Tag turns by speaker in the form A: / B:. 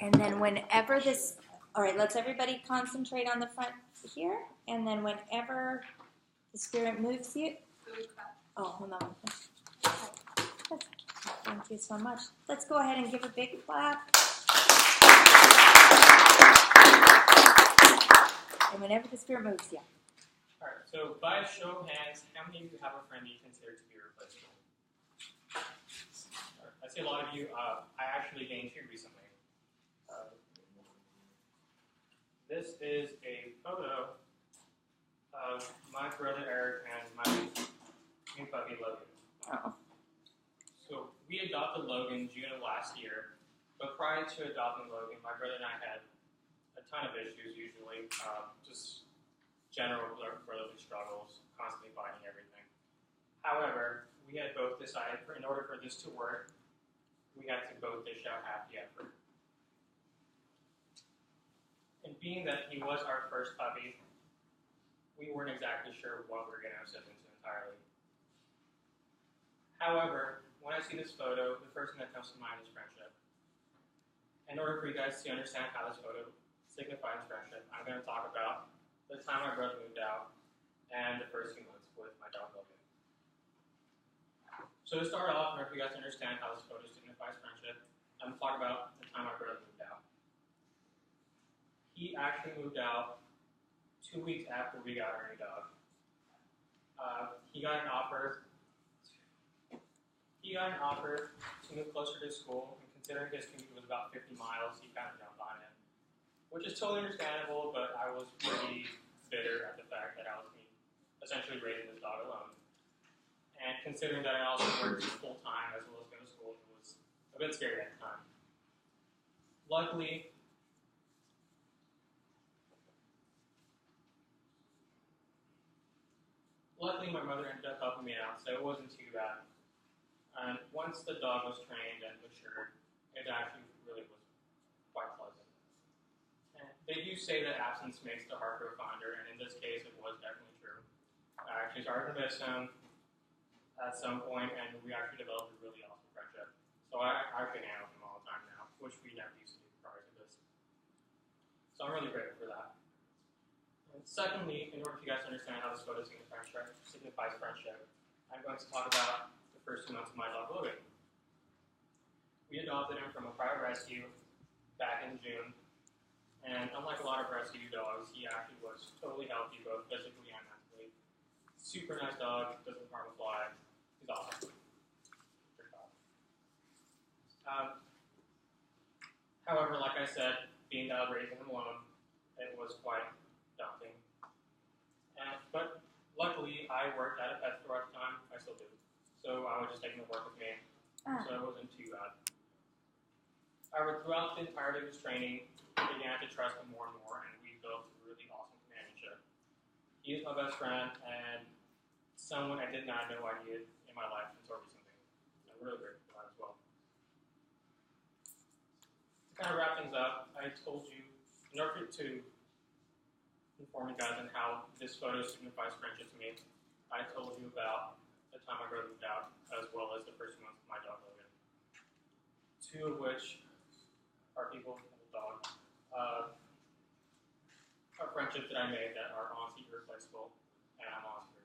A: And then whenever this, all right, let's everybody concentrate on the front here. And then whenever the spirit moves you, oh, hold on. Thank you so much. Let's go ahead and give a big clap. And whenever the spirit moves, yeah.
B: All right, so by a show of hands, how many of you have a friend you consider to be replaceable? Right, I see a lot of you. I actually gained two recently. This is a photo of my brother Eric and my new puppy Logan.
A: Oh.
B: So we adopted Logan June of last year, but prior to adopting Logan, my brother and I had a ton of issues usually, just general brotherly struggles, constantly fighting everything. However, we had both decided in order for this to work, we had to both dish out half the effort. And being that he was our first puppy, we weren't exactly sure what we were getting ourselves into entirely. However, when I see this photo, the first thing that comes to mind is friendship. In order for you guys to understand how this photo signifies friendship, I'm going to talk about the time my brother moved out and the first few months with my dog Logan. So to start off, in order for you guys to understand how this photo signifies friendship, I'm going to talk about the time my brother moved out. He actually moved out 2 weeks after we got our new dog. He got an offer to move closer to school, and considering his commute was about 50 miles, he kind of jumped on it, which is totally understandable, but I was pretty bitter at the fact that I was essentially raising this dog alone. And considering that I also worked full-time as well as go to school, it was a bit scary at the time. Luckily, my mother ended up helping me out, so it wasn't too bad. And once the dog was trained and matured, it actually really was quite pleasant. And they do say that absence makes the heart grow fonder, and in this case, it was definitely true. I actually started to miss him at some point, and we actually developed a really awesome friendship. So I actually hang out with him all the time now, which we never used to do prior to this. So I'm really grateful for that. And secondly, in order for you guys to understand how this photo signifies friendship, I'm going to talk about the first 2 months of my dog Logan. We adopted him from a private rescue back in June, and unlike a lot of rescue dogs, he actually was totally healthy, both physically and mentally. Super nice dog, doesn't harm a fly. He's awesome. However, like I said, being that I was raising him alone, it was quite daunting. But luckily, I worked at a pet store at the time. I still do. So I would just take him to work with me. So it wasn't too bad. However, throughout the entirety of his training, I began to trust him more and more, and we built a really awesome companionship. He is my best friend, and someone I did not know I needed in my life until recently. I'm really grateful for that as well. To kind of wrap things up, I told you, in order to inform you guys on how this photo signifies friendship to me, I told you about the time my brother moved out, as well as the first month of my dog Logan. Two of which are people and the dog. Are friendships that I made that are honestly irreplaceable, and I'm honestly